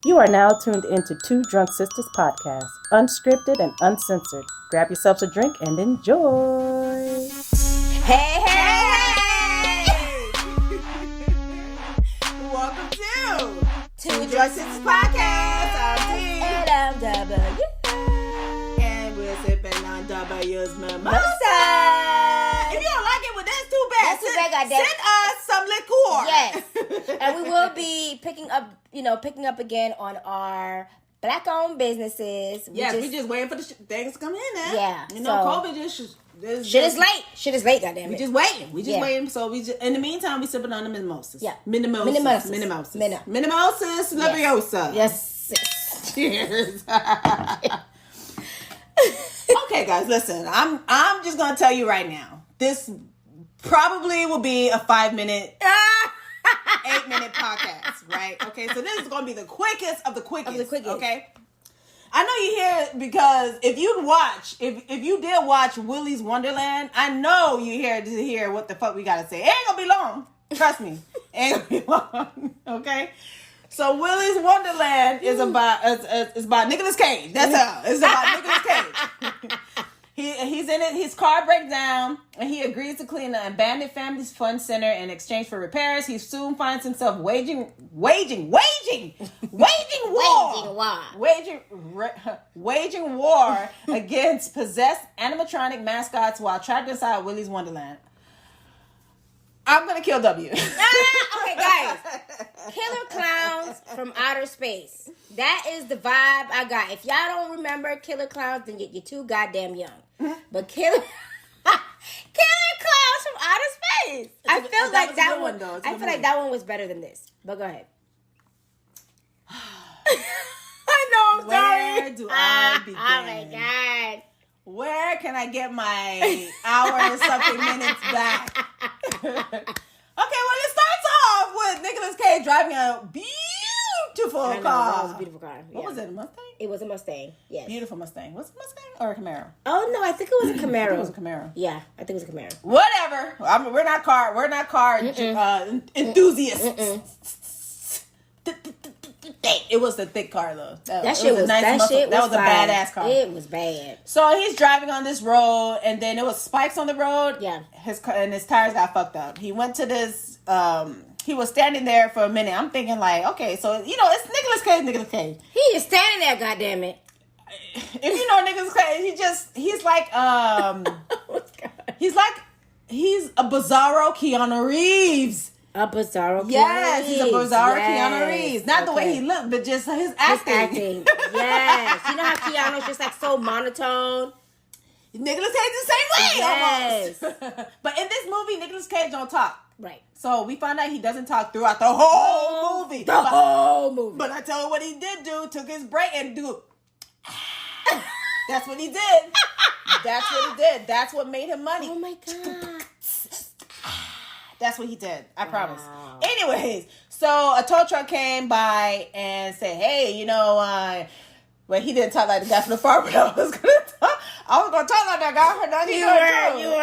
You are now tuned into Two Drunk Sistas podcast, unscripted and uncensored. Grab yourselves a drink and enjoy. Hey, hey! Welcome to Two Drunk Sistas podcast. I'm D. And I'm W. And we're sipping on W's Mimosa. If you don't like it, well, that's too bad. That's too bad, goddamn. Send us some liqueur. Yes. And we will be picking up again on our Black-owned businesses. We just waiting for the things to come in now. Yeah. You know, COVID just... Shit is late. Shit is late, goddamn it. We just waiting. Waiting. So in the meantime, we sipping on the mimosas. Yeah. Mimosas. Mimosas. Leviosa. Yes. Cheers. Okay, guys, listen. I'm just gonna tell you right now. This probably will be a 5-minute, 8-minute podcast, right? Okay, so this is gonna be the quickest of the quickest. Okay. I know you hear it because if you did watch Willy's Wonderland, I know you here to hear what the fuck we gotta say. It ain't gonna be long. Trust me. It ain't gonna be long. Okay? So Willy's Wonderland is about Nicolas Cage. That's all. It's about Nicolas Cage. He's in it. His car breaks down, and he agrees to clean the abandoned family's fun center in exchange for repairs. He soon finds himself waging war against possessed animatronic mascots while trapped inside Willy's Wonderland. I'm gonna kill W. Okay, guys. Killer clowns from outer space. That is the vibe I got. If y'all don't remember killer clowns, then you're too goddamn young. But killer clowns from outer space. I feel like that one. I feel like that one was better than this. But go ahead. I know. I'm sorry. Where do I begin? Oh my god. Where can I get my hour and something minutes back? Okay, well, it starts off with Nicolas Cage driving a beautiful car. That was a beautiful car. What was it, a Mustang? It was a Mustang, yes. Beautiful Mustang. Was it a Mustang or a Camaro? Oh, no, I think it was a Camaro. It was a Camaro. Yeah, I think it was a Camaro. Whatever. We're not car enthusiasts. It was the thick car, though. That was a badass car. It was bad. So he's driving on this road, and then there was spikes on the road. Yeah. His tires got fucked up. He went to this. He was standing there for a minute. I'm thinking like, okay, so it's Nicolas Cage. He is standing there, goddammit. If you know Nicolas Cage, he's like Oh my God. he's a bizarro Keanu Reeves. A bizarro Keanu Yes, Reeves. he's a bizarro Keanu Reeves. Not the way he looked, but just his acting. Yes. You know how Keanu's just like so monotone? Nicolas Cage the same way Yes. almost. But in this movie, Nicolas Cage don't talk. Right. So we found out he doesn't talk throughout the whole movie. Whole movie. But I tell you what he did do. Took his break and do. That's what he did. That's what he did. That's what made him money. Oh my God. That's what he did. I promise. Anyways, so a tow truck came by and said, hey, well, he didn't talk like the guy from the farm, but I was going to talk like that guy. You were.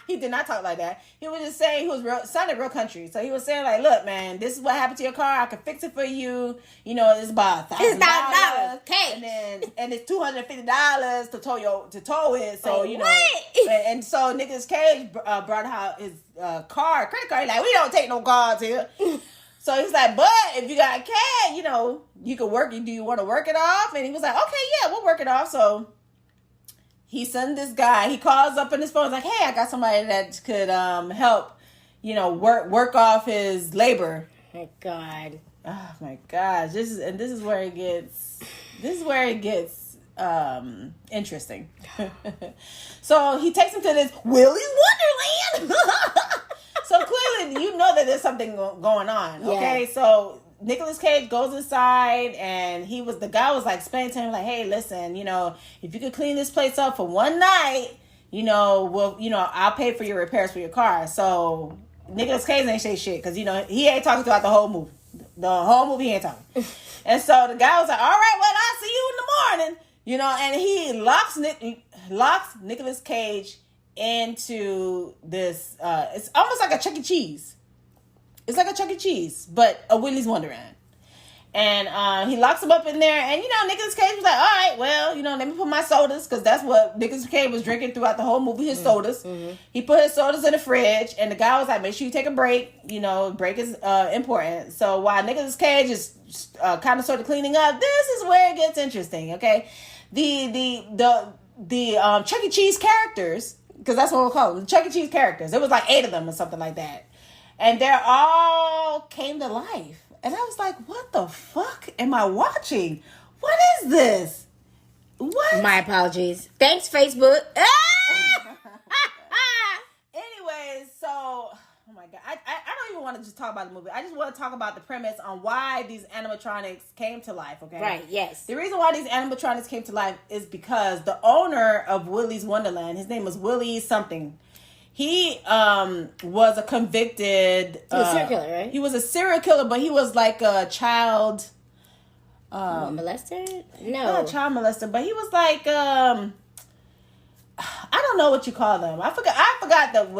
He did not talk like that. He was just saying, sounded real country. So he was saying like, look, man, this is what happened to your car. I can fix it for you. It's about $1,000. It's $1,000. Okay. And it's $250 to tow it. So, what? And so Nicolas Cage brought out his credit card. He's like, we don't take no cards here. So he's like, but if you got cash, you can work it. Do you want to work it off? And he was like, okay, yeah, we'll work it off. So he sent this guy. He calls up on his phone. He's like, hey, I got somebody that could help, work off his labor. My God. Oh my gosh. This is where it gets interesting. So he takes him to this Willy's Wonderland. So clearly, that there's something going on. Okay, yeah. So Nicolas Cage goes inside, and the guy was like explaining to him like, "Hey, listen, if you could clean this place up for one night, I'll pay for your repairs for your car." So Nicolas Cage ain't say shit because he ain't talking throughout the whole movie. The whole movie he ain't talking. And so the guy was like, "All right, well, I'll see you in the morning," and he locks Nicolas Cage into this it's almost like a Chuck E. Cheese. It's like a Chuck E. Cheese, but a Willy's Wonderland. And he locks him up in there. And, Nicolas Cage was like, all right, well, let me put my sodas. Because that's what Nicolas Cage was drinking throughout the whole movie, his sodas. Mm-hmm. He put his sodas in the fridge. And the guy was like, make sure you take a break. Break is important. So while Nicolas Cage is kind of sort of cleaning up, this is where it gets interesting, okay? The Chuck E. Cheese characters, because that's what we'll call them, the Chuck E. Cheese characters. It was like 8 of them or something like that. And they all came to life. And I was like, what the fuck am I watching? What is this? What? My apologies. Thanks, Facebook. Anyways, so, oh my God. I don't even want to just talk about the movie. I just want to talk about the premise on why these animatronics came to life, okay? Right, yes. The reason why these animatronics came to life is because the owner of Willy's Wonderland, his name was Willy something. He was a convicted... He was a serial killer, right? He was a serial killer, but he was like a child... molester? No. Not a child molester, but he was like... I don't know what you call them. I forgot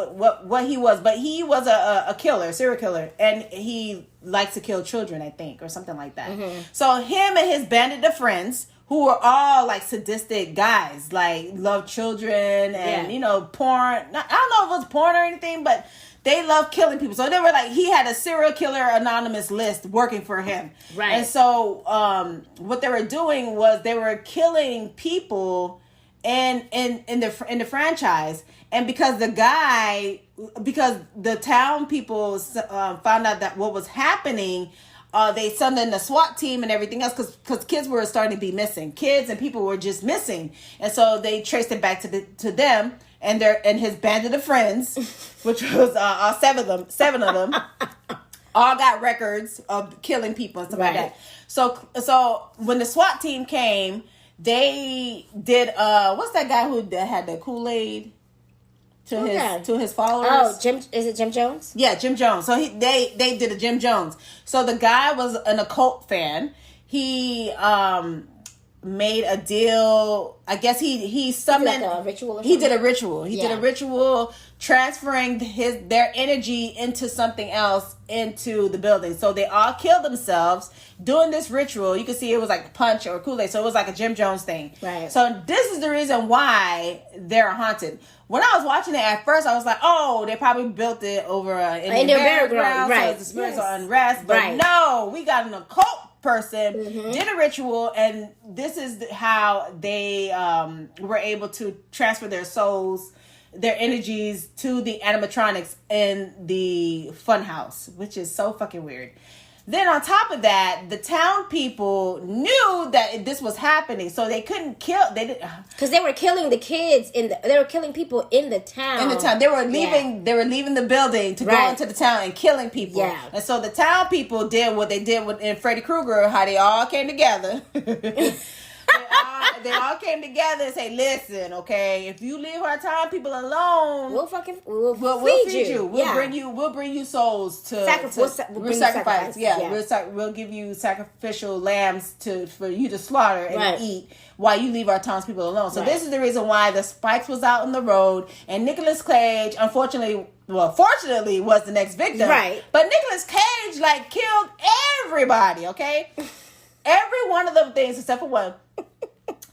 what he was, but he was a killer, serial killer, and he likes to kill children, I think, or something like that. Mm-hmm. So him and his bandit of friends, who were all like sadistic guys, like love children and porn. I don't know if it was porn or anything, but they love killing people. So they were like, he had a serial killer anonymous list working for him, right? And so what they were doing was they were killing people in the franchise. And because the town people found out that what was happening, they sent in the SWAT team and everything else because kids were starting to be missing. Kids and people were just missing, and so they traced it back to them and his bandit of friends, which was all seven of them, all got records of killing people and stuff like that. So when the SWAT team came, they did what's that guy who had the Kool-Aid to his followers? Oh, is it Jim Jones? Yeah, Jim Jones. So they did a Jim Jones. So the guy was an occult fan. He made a deal. I guess he summoned like a ritual. Or he did a ritual. He did a ritual transferring their energy into something else into the building. So they all killed themselves doing this ritual. You can see it was like punch or Kool-Aid. So it was like a Jim Jones thing. Right. So this is the reason why they're haunted. When I was watching it at first, I was like, oh, they probably built it over in their burial ground. Right. So it's the spirits of unrest. But no, we got an occult person, did a ritual, and this is how they were able to transfer their souls, their energies to the animatronics in the funhouse, which is so fucking weird. Then on top of that, the town people knew that this was happening, so they couldn't kill. They didn't because they were killing the kids they were killing people in the town. They were leaving. Yeah. They were leaving the building to go into the town and killing people. Yeah. And so the town people did what they did in Freddy Krueger, how they all came together. They all came together and say, listen, okay, if you leave our town people alone, we'll feed you. We'll bring you souls to sacrifice. We'll give you sacrificial lambs for you to slaughter and eat while you leave our townspeople alone. So this is the reason why the Spikes was out on the road, and Nicolas Cage, fortunately, was the next victim. Right. But Nicolas Cage killed everybody, okay? Every one of them things except for one.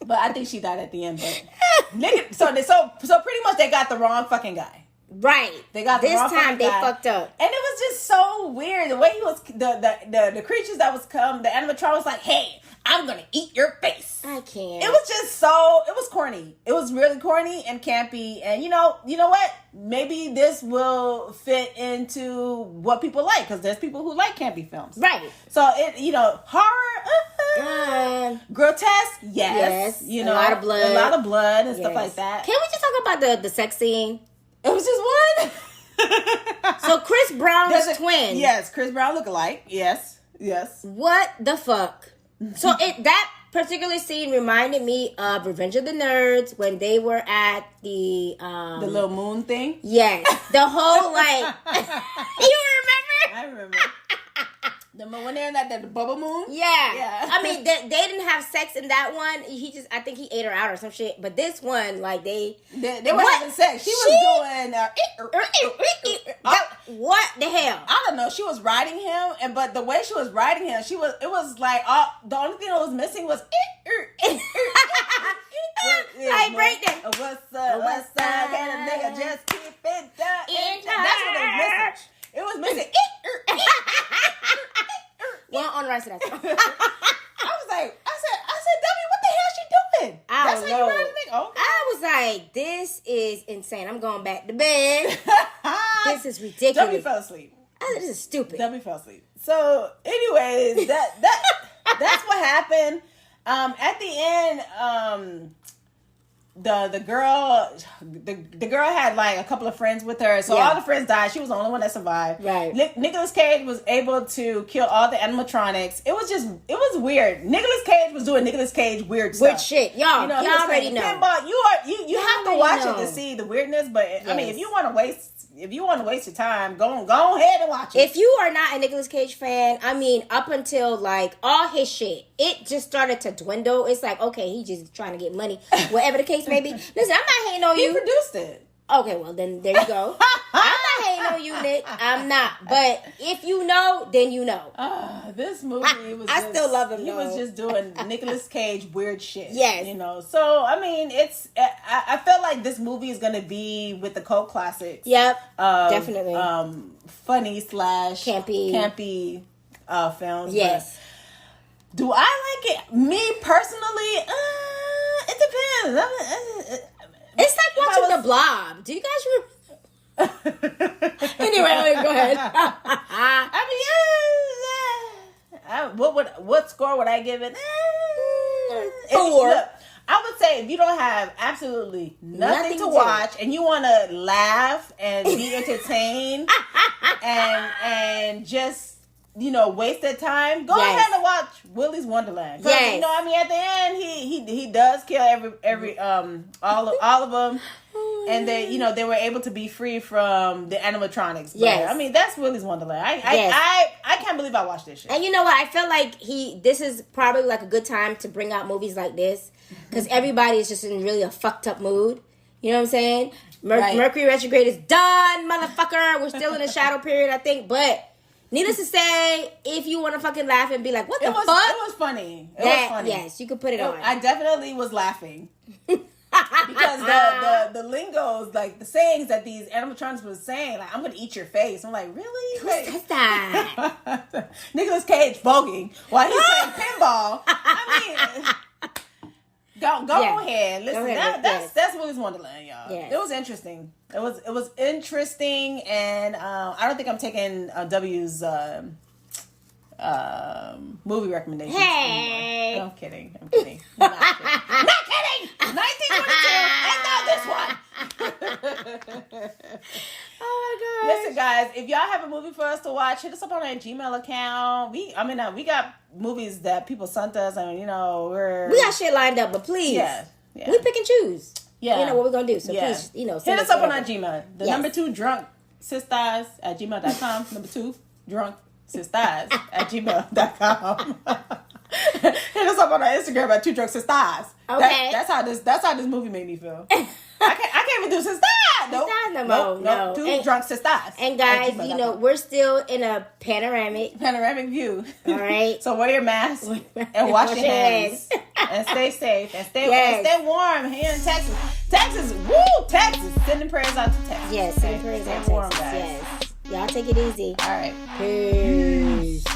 But I think she died at the end. But so pretty much they got the wrong fucking guy. Right. They got the wrong fucking guy. This time they fucked up. And it was just so weird. The way he was, the creatures that was the animatronic was like, hey, I'm going to eat your face. I can't. It was just it was corny. It was really corny and campy. And you know what? Maybe this will fit into what people like, because there's people who like campy films. Right. So horror, grotesque, yes. A lot of blood. And stuff like that. Can we just talk about the sex scene? It was just one. So Chris Brown's twin. Yes, Chris Brown look alike. Yes. What the fuck? So that particular scene reminded me of Revenge of the Nerds when they were at the little moon thing. Yes, the whole you remember? I remember. When they're in the bubble moon? Yeah. I mean, they didn't have sex in that one. I think he ate her out or some shit. But this one, they were having sex. She was doing... What the hell? I don't know. She was riding him, but the way she was riding him, it was like the only thing that was missing was Like breakdown. What's up? Can a nigga just keep it done? That's what it was missing. It was missing. Well, on the rest of that song. I said, W, what the hell she doing? That's how you ride a nigga. Okay. I was like, this is insane. I'm going back to bed. This is ridiculous. W fell asleep. I said, this is stupid. W fell asleep. So, anyways, that's what happened. At the end, the girl had like a couple of friends with her, so all the friends died. She was the only one that survived. Right. Nicolas Cage was able to kill all the animatronics. It was weird. Nicolas Cage was doing Nicolas Cage weird stuff. Weird shit, y'all already know. Pinball, you have to watch it to see the weirdness. But I mean, if you want to waste your time, go ahead and watch it. If you are not a Nicolas Cage fan, I mean, up until like all his shit, it just started to dwindle. It's like, okay, he just trying to get money, whatever the case may be. Listen, I'm not hating on you. He produced it. Okay, well then there you go. I'm not hating on you, Nick. I'm not. But if you know, then you know. This movie was. I still love him. He was just doing Nicolas Cage weird shit. Yes, you know. So I mean, I felt like this movie is gonna be with the cult classics. Yep, definitely. Funny / campy films. Yes. But do I like it? Me personally, it depends. It's like watching The Blob. Do you guys remember? Anyway, go ahead. I mean, what score would I give it? 4. Look, I would say if you don't have absolutely nothing to watch and you want to laugh and be entertained and just waste that time, go ahead and watch Willy's Wonderland. Yes. You know, I mean, at the end, he does kill every all of them, and they were able to be free from the animatronics. But, I mean, that's Willy's Wonderland. I can't believe I watched this shit. And you know what? I feel like this is probably like a good time to bring out movies like this because everybody is just in really a fucked up mood. You know what I'm saying? Mercury retrograde is done, motherfucker. We're still in a shadow period, I think, but. Needless to say, if you want to fucking laugh and be like, what the fuck? It was funny. It was funny. Yes, you could put it on. I definitely was laughing. Because the lingos, like the sayings that these animatronics was saying, like, I'm going to eat your face. I'm like, really? Who says that? Nicolas Cage voguing while he's playing pinball. I mean... Go ahead. Listen, that's Willy's Wonderland, y'all. Yes. It was interesting. It was interesting, and I don't think I'm taking W's movie recommendations. Hey, I'm kidding. I'm not kidding. Not kidding. 1922, and now this one. Oh my god! Listen, guys, if y'all have a movie for us to watch, hit us up on our Gmail account. We got movies that people sent us, and we got shit lined up. But please, we pick and choose. Yeah, what we're gonna do. So please, hit us up on our Gmail. The number 2 drunk sistas at gmail.com. Number 2 drunk sistas at gmail.com. Hit us up on our Instagram at 2 drunk sistas. Okay, that's how this movie made me feel. I can't even do sisters. No. 2 drunk sisters. And guys, we're still in a panoramic view. All right. So wear your mask and wash your hands and stay safe and stay warm here in Texas. Texas. Sending prayers out to Texas. Yes, sending prayers out to Texas. Warm, guys. Yes. Y'all take it easy. All right. Peace.